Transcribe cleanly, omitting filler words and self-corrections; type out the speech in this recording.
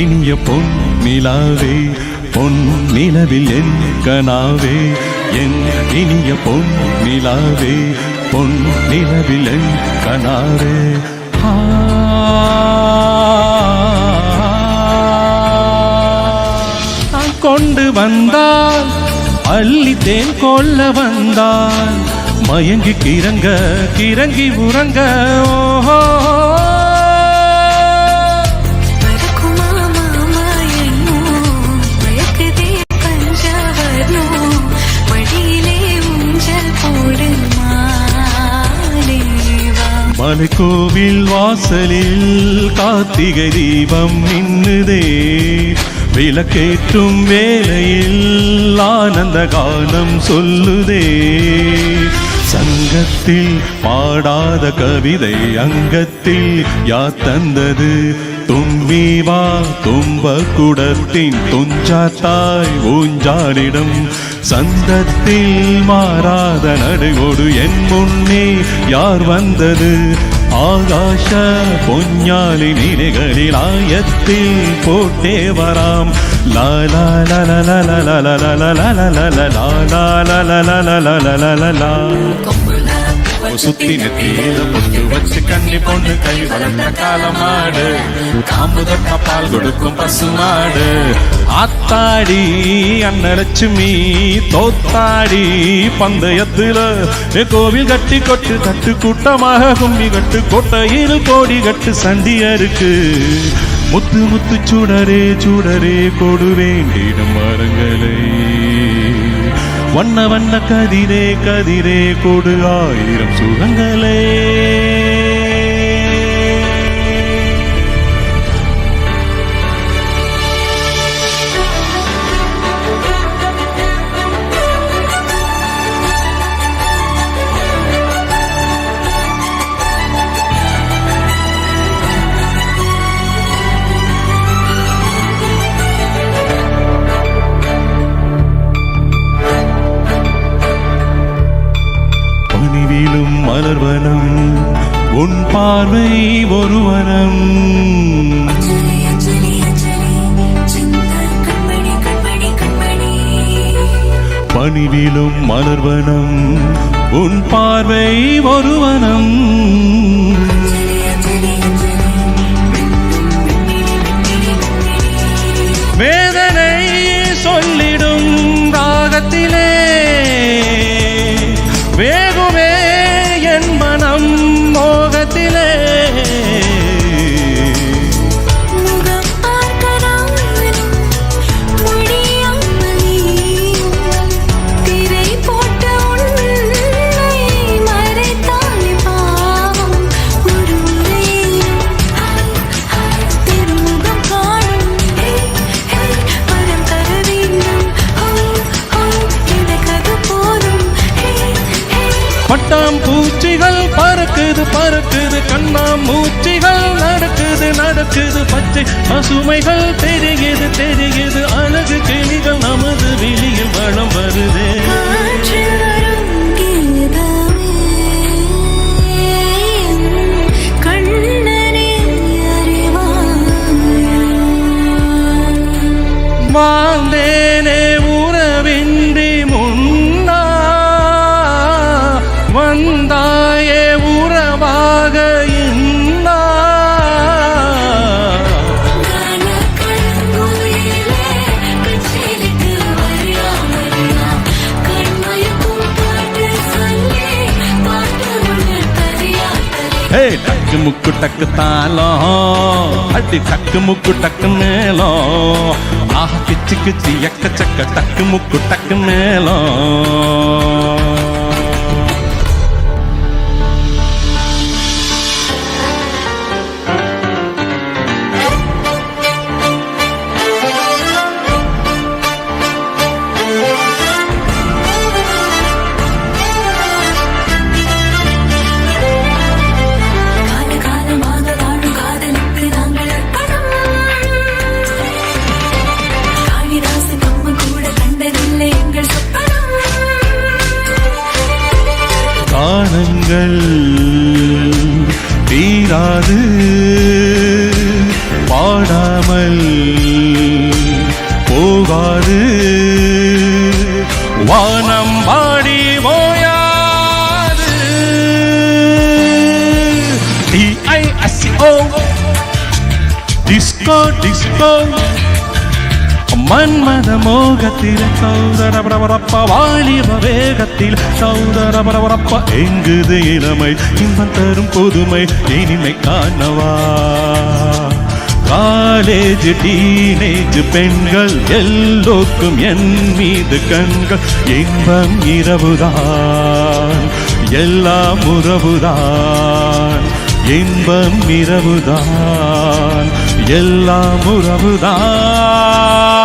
இனிய பொன்னிலாவே பொன்னிலவில் என் கனாவே என் இனிய பொன்னிலாவே பொன்னிலவில் என் கனாவே கொண்டு வந்தால் அள்ளி தேன் கொள்ள வந்தால் மயங்கி கிறங்கி உறங்க ஓஹோ மலைக்கோவில் வாசலில் கார்த்திகை தீபம் மின்னுதே விளக்கேற்றும் வேளையில் ஆனந்த கானம் சொல்லுதே சங்கத்தில் பாடாத கவிதை அங்கத்தில் யார் தந்தது தும்பிவா தும்ப குடத்தின் துஞ்சாத்தாய் ஊஞ்சாரிடம் சந்தத்தில் மாறாத நடுகொடு என் முன்னே யார் வந்தது ஆகாஷ பொஞ்ஞாலி நிலைகளில் ஆயத்தில் போட்டே வராம் லாலா சுத்தி நெத்தியில பொட்டு வச்சு கண்ணி பொண்ணு கை வளர்ந்த காலமாடு காம்பு தொட்ட பால் கொடுக்கும் பசுமாடு ஆத்தாடி அன்னலட்சுமி தோத்தாடி பந்தயத்துல கோவில் கட்டி கொட்டு கட்டு கூட்டமாக கும்பி கட்டு கோட்டையில் கோடி கட்டு சண்டியருக்கு முத்து முத்து சுடரே சுடரே கொடு வேண்டிடும் மரங்களை வண்ண வண்ண கதிரே கதிரே கொடு ஆயிரம் சுகங்களே மலர்வனம் உன் பார்வை ஒரு வனம் பணிவிலும் மலர்வனம் உன் பார்வை ஒரு வனம் வேதனை சொல்லிடும் ராகத்திலே வேகுமே என் மனம் மோகத்திலே பட்டாம் பூச்சிகள் பறக்குது பறக்குது கண்ணாம் மூச்சிகள் நடக்குது நடக்குது பச்சை பசுமைகள் தெரியுது தெரியுது அழகு கிளிகள் நமது வெளியில் வளம் வருதே வாழ்ந்தேனே உறவின்றி முன்னா வந்தாயே உறவாக இன்னா டக்கு முக்கு டக்கு தாளம் அடி டக்கு முக்கு டக்கு மேளம் ஆஹா கிச்சு கிச்சு எக்கச்சக்க டக்கு முக்கு டக்கு மேளம் காணங்கள் தீராது பாடாமல் டிஸ்கோ டிஸ்கோ மன்மத மோகத்தில் சௌதரபரபரப்ப வாலிப வேகத்தில் சௌதரபரபரப்ப எங்குது இளமை இன்பம் தரும் புதுமை இனிமை காணவா காலேஜ் டீனேஜ் பெண்கள் எல்லோருக்கும் என் மீது கண்கள் இன்பம் இரவுதான் எல்லாம் உறவுதான் இன்பம் இரவுதான் எல்லாம் உறவுதான்